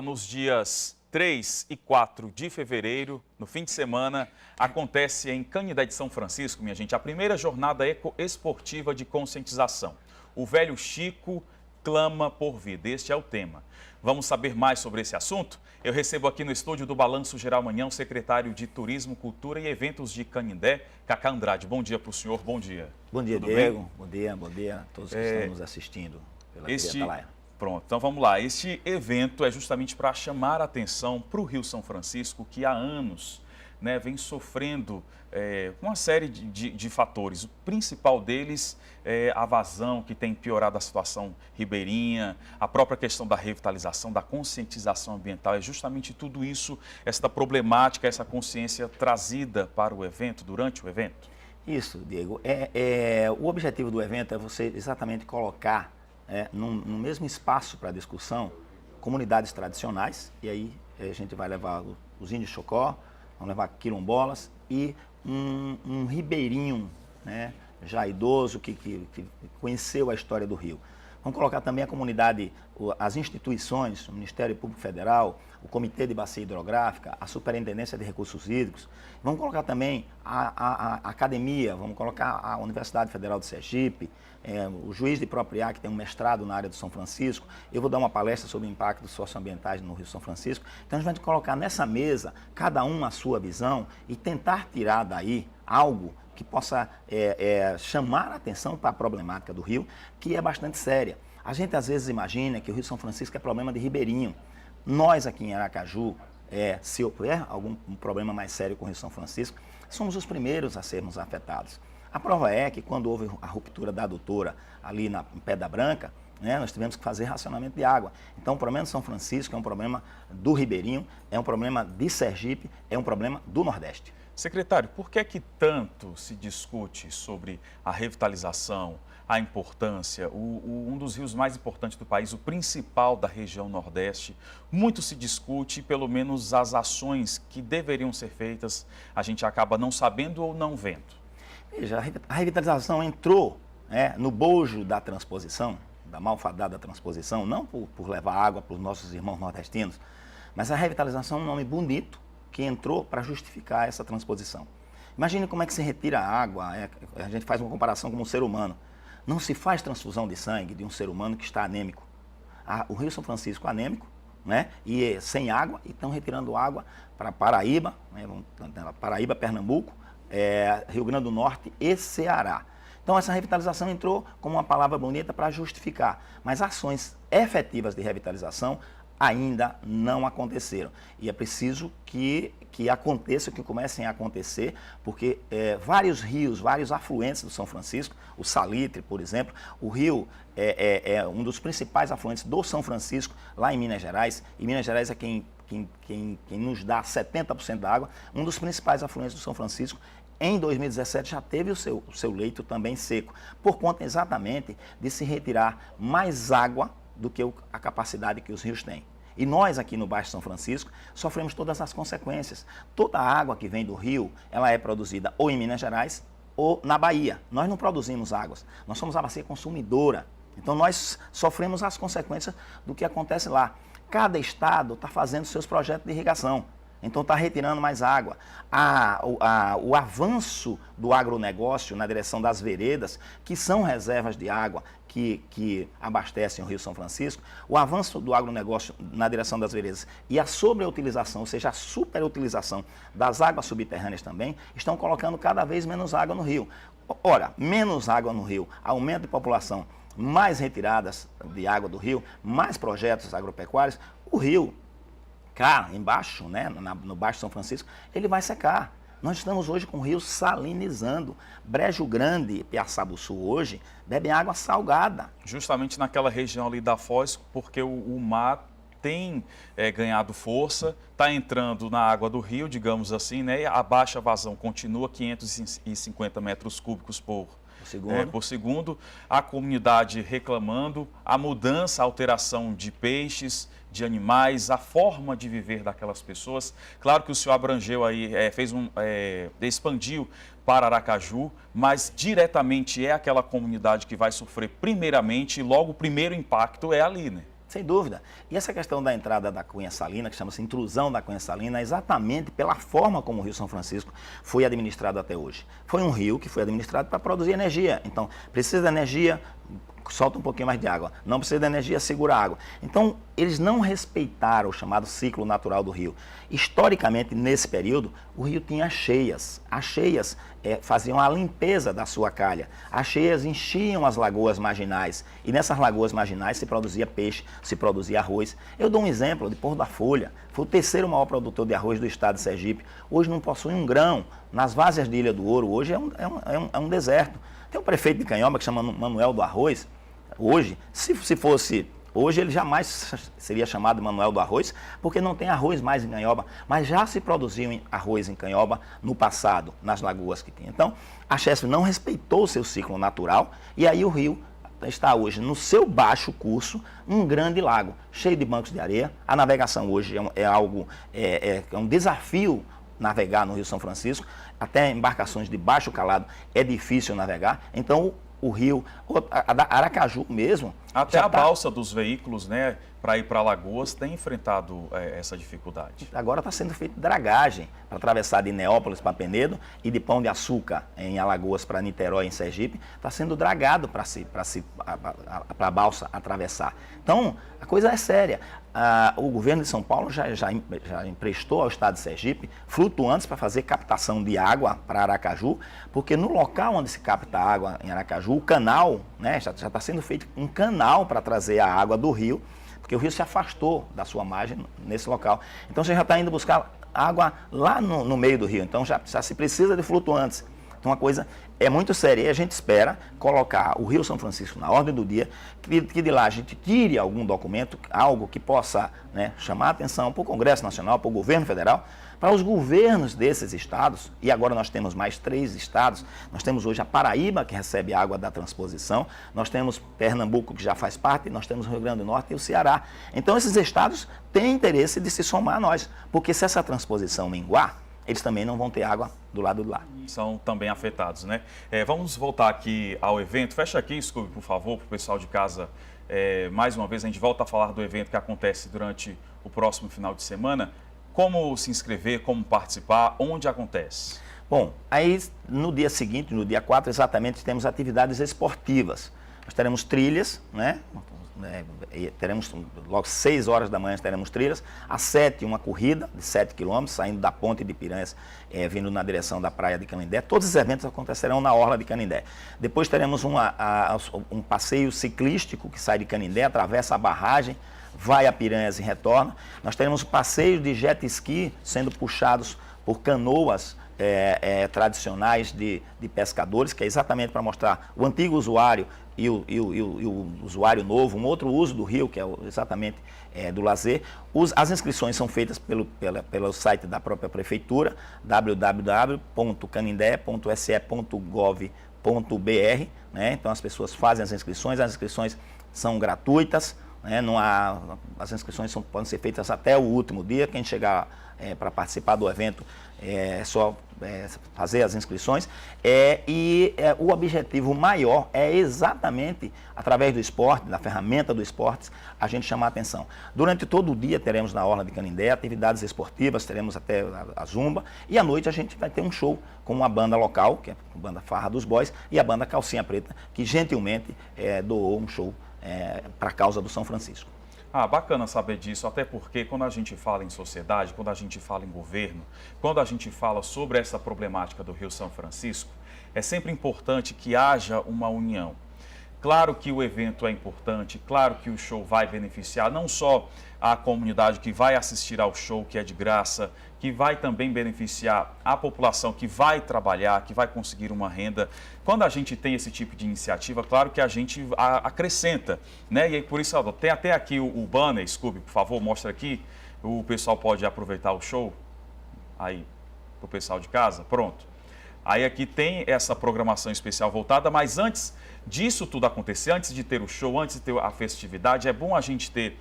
nos dias 3 e 4 de fevereiro, no fim de semana, acontece em Canindé de São Francisco, minha gente, a primeira jornada esportiva de conscientização. O velho Chico clama por vida, este é o tema. Vamos saber mais sobre esse assunto? Eu recebo aqui no estúdio do Balanço Geral Manhã o secretário de Turismo, Cultura e Eventos de Canindé, Cacá Andrade. Bom dia para o senhor, bom dia. Bom dia, Tudo Diego. bem? Bom dia a todos que estão nos assistindo pela TV Atalaia. Pronto, então vamos lá. Este evento é justamente para chamar a atenção para o Rio São Francisco, que há anos vem sofrendo uma série de fatores. O principal deles é a vazão, que tem piorado a situação ribeirinha, a própria questão da revitalização, da conscientização ambiental. É justamente tudo isso, essa problemática, essa consciência trazida para o evento, durante o evento? Isso, Diego. O objetivo do evento é você exatamente colocar no mesmo espaço para discussão comunidades tradicionais, e aí a gente vai levar os índios Chocó, vamos levar quilombolas e um ribeirinho, já idoso, que conheceu a história do rio. Vamos colocar também a comunidade, as instituições, o Ministério Público Federal, o Comitê de Bacia Hidrográfica, a Superintendência de Recursos Hídricos. Vamos colocar também a academia, vamos colocar a Universidade Federal de Sergipe, o juiz de Propriá, que tem um mestrado na área do São Francisco. Eu vou dar uma palestra sobre o impacto socioambientais no Rio São Francisco. Então a gente vai colocar nessa mesa, cada um a sua visão, e tentar tirar daí algo que possa chamar a atenção para a problemática do rio, que é bastante séria. A gente às vezes imagina que o Rio São Francisco é problema de ribeirinho. Nós aqui em Aracaju, se houver algum problema mais sério com o Rio São Francisco, somos os primeiros a sermos afetados. A prova é que quando houve a ruptura da adutora ali em Pedra Branca, nós tivemos que fazer racionamento de água. Então o problema de São Francisco é um problema do ribeirinho, é um problema de Sergipe, é um problema do Nordeste. Secretário, por que é que tanto se discute sobre a revitalização, a importância, um dos rios mais importantes do país, o principal da região Nordeste? Muito se discute, pelo menos as ações que deveriam ser feitas, a gente acaba não sabendo ou não vendo. Veja, a revitalização entrou no bojo da transposição, da malfadada transposição, não por levar água para os nossos irmãos nordestinos, mas a revitalização é um nome bonito, que entrou para justificar essa transposição. Imagine como é que se retira a água, a gente faz uma comparação com um ser humano. Não se faz transfusão de sangue de um ser humano que está anêmico. O Rio São Francisco anêmico, e sem água, e estão retirando água para Paraíba, Paraíba, Pernambuco, Rio Grande do Norte e Ceará. Então essa revitalização entrou como uma palavra bonita para justificar, mas ações efetivas de revitalização ainda não aconteceram. E é preciso que aconteça, que comecem a acontecer, porque vários rios, vários afluentes do São Francisco, o Salitre, por exemplo, o rio é um dos principais afluentes do São Francisco, lá em Minas Gerais, e Minas Gerais é quem nos dá 70% da água, um dos principais afluentes do São Francisco. Em 2017 já teve o seu leito também seco, por conta exatamente de se retirar mais água do que a capacidade que os rios têm. E nós aqui no Baixo São Francisco sofremos todas as consequências. Toda a água que vem do rio, ela é produzida ou em Minas Gerais ou na Bahia. Nós não produzimos águas, nós somos a bacia consumidora. Então nós sofremos as consequências do que acontece lá. Cada estado está fazendo seus projetos de irrigação. Então está retirando mais água. O avanço do agronegócio na direção das veredas, que são reservas de água que abastecem o Rio São Francisco, o avanço do agronegócio na direção das veredas e a sobreutilização, ou seja, a superutilização das águas subterrâneas também, estão colocando cada vez menos água no rio. Ora, menos água no rio, aumento de população, mais retiradas de água do rio, mais projetos agropecuários, o rio cá embaixo, no Baixo São Francisco, ele vai secar. Nós estamos hoje com o rio salinizando. Brejo Grande e Piaçabuçu hoje bebem água salgada. Justamente naquela região ali da Foz, porque o mar tem ganhado força, está entrando na água do rio, digamos assim, e a baixa vazão continua 550 metros cúbicos por segundo. A comunidade reclamando, a mudança, a alteração de peixes, de animais, a forma de viver daquelas pessoas. Claro que o senhor abrangeu aí, expandiu para Aracaju, mas diretamente é aquela comunidade que vai sofrer primeiramente e logo o primeiro impacto é ali, né? Sem dúvida. E essa questão da entrada da cunha salina, que chama-se intrusão da cunha salina, é exatamente pela forma como o Rio São Francisco foi administrado até hoje. Foi um rio que foi administrado para produzir energia. Então, precisa de energia, solta um pouquinho mais de água. Não precisa de energia, segura a água. Então, eles não respeitaram o chamado ciclo natural do rio. Historicamente, nesse período, o rio tinha cheias. As cheias faziam a limpeza da sua calha. As cheias enchiam as lagoas marginais. E nessas lagoas marginais se produzia peixe, se produzia arroz. Eu dou um exemplo de Porto da Folha. Foi o terceiro maior produtor de arroz do estado de Sergipe. Hoje não possui um grão. Nas várzeas de Ilha do Ouro, hoje é um deserto. Tem um prefeito de Canhoba que chama Manuel do Arroz. Hoje, se fosse hoje, ele jamais seria chamado Manuel do Arroz, porque não tem arroz mais em Canhoba, mas já se produziu arroz em Canhoba no passado, nas lagoas que tinha. Então, a Chesf não respeitou o seu ciclo natural e aí o rio está hoje no seu baixo curso, um grande lago, cheio de bancos de areia. A navegação hoje é um desafio navegar no Rio São Francisco, até embarcações de baixo calado é difícil navegar, então o rio, Aracaju mesmo. Até a balsa dos veículos, né, para ir para Alagoas, tem enfrentado essa dificuldade. Agora está sendo feita dragagem para atravessar de Neópolis para Penedo e de Pão de Açúcar em Alagoas para Niterói, em Sergipe. Está sendo dragado para a balsa atravessar. Então, a coisa é séria. O governo de São Paulo já emprestou ao estado de Sergipe flutuantes para fazer captação de água para Aracaju, porque no local onde se capta água em Aracaju, o canal, né, já está sendo feito um canal para trazer a água do rio, porque o rio se afastou da sua margem nesse local. Então você já está indo buscar água lá no meio do rio, então já se precisa de flutuantes. Então a coisa é muito séria e a gente espera colocar o Rio São Francisco na ordem do dia, que de lá a gente tire algum documento, algo que possa, né, chamar a atenção para o Congresso Nacional, para o governo federal, para os governos desses estados, e agora nós temos mais 3 estados, nós temos hoje a Paraíba, que recebe água da transposição, nós temos Pernambuco, que já faz parte, nós temos o Rio Grande do Norte e o Ceará. Então esses estados têm interesse de se somar a nós, porque se essa transposição minguar, eles também não vão ter água do lado de lá. São também afetados, né? Vamos voltar aqui ao evento. Fecha aqui, Scooby, por favor, para o pessoal de casa. Mais uma vez, a gente volta a falar do evento que acontece durante o próximo final de semana. Como se inscrever, como participar, onde acontece? Bom, aí no dia seguinte, no dia 4, exatamente, temos atividades esportivas. Nós teremos trilhas, né? Teremos logo 6 horas da manhã teremos trilhas, às 7 uma corrida de 7 quilômetros, saindo da ponte de Piranhas, vindo na direção da praia de Canindé. Todos os eventos acontecerão na orla de Canindé. Depois teremos um passeio ciclístico que sai de Canindé, atravessa a barragem, vai a Piranhas e retorna. Nós teremos passeio de jet ski sendo puxados por canoas tradicionais de pescadores, que é exatamente para mostrar o antigo usuário e o usuário novo, um outro uso do rio, que é exatamente do lazer. As inscrições são feitas pelo site da própria prefeitura, www.canindé.se.gov.br, né? Então as pessoas fazem as inscrições são gratuitas, né? As inscrições podem ser feitas até o último dia. Quem chegar para participar do evento é só fazer as inscrições. O objetivo maior é exatamente, através do esporte, da ferramenta do esporte, a gente chamar a atenção. Durante todo o dia teremos na Orla de Canindé atividades esportivas, teremos até a zumba, e à noite a gente vai ter um show com uma banda local, que é a banda Farra dos Boys, e a banda Calcinha Preta, que gentilmente doou um show para a causa do São Francisco. Bacana saber disso, até porque quando a gente fala em sociedade, quando a gente fala em governo, quando a gente fala sobre essa problemática do Rio São Francisco, é sempre importante que haja uma união. Claro que o evento é importante, claro que o show vai beneficiar não só a comunidade que vai assistir ao show, que é de graça, que vai também beneficiar a população que vai trabalhar, que vai conseguir uma renda. Quando a gente tem esse tipo de iniciativa, claro que a gente acrescenta, né? E aí, por isso, tem até aqui o banner, Scooby, por favor, mostra aqui. O pessoal pode aproveitar o show aí, para o pessoal de casa, pronto. Aí aqui tem essa programação especial voltada, mas antes disso tudo acontecer, antes de ter o show, antes de ter a festividade, é bom a gente ter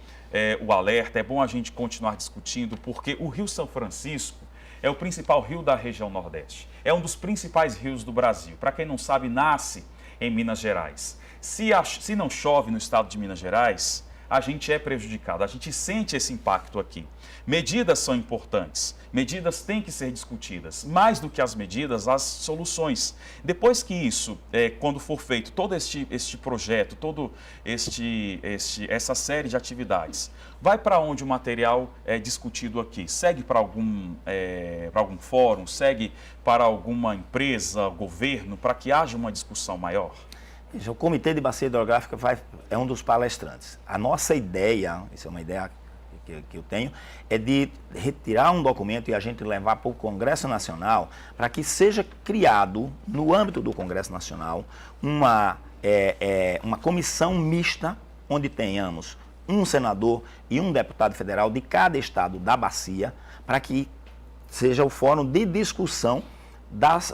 o alerta, é bom a gente continuar discutindo, porque o Rio São Francisco é o principal rio da região Nordeste. É um dos principais rios do Brasil. Para quem não sabe, nasce em Minas Gerais. Se não chove no estado de Minas Gerais, a gente é prejudicado, a gente sente esse impacto aqui. Medidas são importantes, medidas têm que ser discutidas, mais do que as medidas, as soluções. Depois que isso, quando for feito todo este projeto, todo essa série de atividades, vai para onde o material é discutido aqui? Segue para algum fórum, segue para alguma empresa, governo, para que haja uma discussão maior? O Comitê de Bacia Hidrográfica é um dos palestrantes. A nossa ideia, isso é uma ideia que eu tenho, é de retirar um documento e a gente levar para o Congresso Nacional para que seja criado, no âmbito do Congresso Nacional, uma comissão mista, onde tenhamos um senador e um deputado federal de cada estado da bacia, para que seja o fórum de discussão das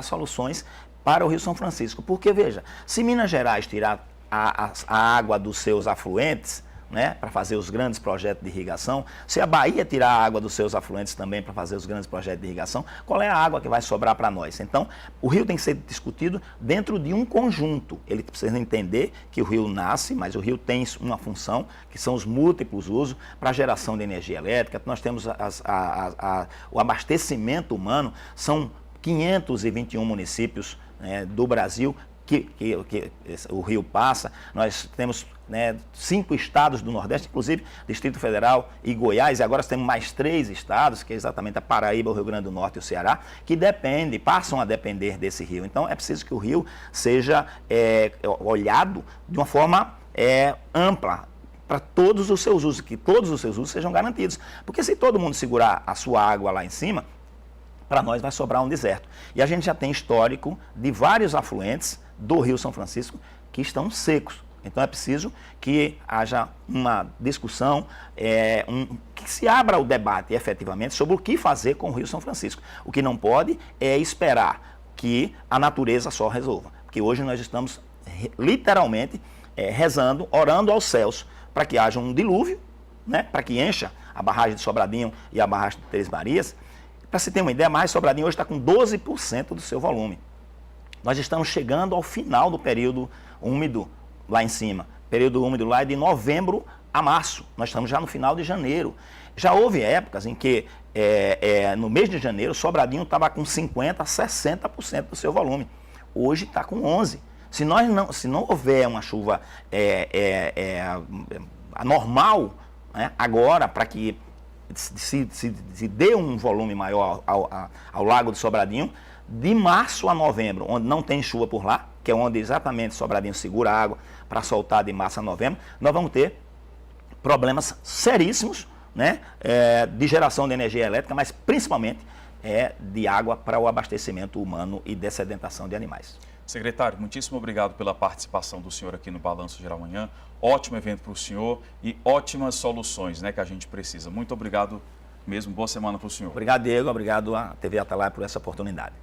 soluções para o Rio São Francisco. Porque, veja, se Minas Gerais tirar a água dos seus afluentes, né, para fazer os grandes projetos de irrigação, se a Bahia tirar a água dos seus afluentes também para fazer os grandes projetos de irrigação, qual é a água que vai sobrar para nós? Então, o rio tem que ser discutido dentro de um conjunto. Ele precisa entender que o rio nasce, mas o rio tem uma função, que são os múltiplos usos para a geração de energia elétrica. Nós temos o abastecimento humano, são 521 municípios, né, do Brasil que o rio passa. Nós temos, né, 5 estados do Nordeste, inclusive Distrito Federal e Goiás, e agora temos mais 3 estados, que é exatamente a Paraíba, o Rio Grande do Norte e o Ceará, que passam a depender desse rio. Então é preciso que o rio seja olhado de uma forma ampla, para todos os seus usos, que todos os seus usos sejam garantidos. Porque se todo mundo segurar a sua água lá em cima, para nós vai sobrar um deserto. E a gente já tem histórico de vários afluentes do Rio São Francisco que estão secos. Então é preciso que haja uma discussão, que se abra o debate efetivamente sobre o que fazer com o Rio São Francisco. O que não pode é esperar que a natureza só resolva. Porque hoje nós estamos literalmente rezando, orando aos céus para que haja um dilúvio, né, para que encha a barragem de Sobradinho e a barragem de Três Marias. Para se ter uma ideia, mais Sobradinho hoje está com 12% do seu volume. Nós estamos chegando ao final do período úmido lá em cima. O período úmido lá é de novembro a março. Nós estamos já no final de janeiro. Já houve épocas em que, no mês de janeiro, Sobradinho estava com 50% a 60% do seu volume. Hoje está com 11%. Se não houver uma chuva anormal, né, agora, para que se dê um volume maior ao Lago de Sobradinho, de março a novembro, onde não tem chuva por lá, que é onde exatamente Sobradinho segura a água para soltar de março a novembro, nós vamos ter problemas seríssimos, né, de geração de energia elétrica, mas principalmente de água para o abastecimento humano e dessedentação de animais. Secretário, muitíssimo obrigado pela participação do senhor aqui no Balanço Geral Manhã. Ótimo evento para o senhor e ótimas soluções, né, que a gente precisa. Muito obrigado mesmo. Boa semana para o senhor. Obrigado, Diego. Obrigado à TV Atalaia por essa oportunidade.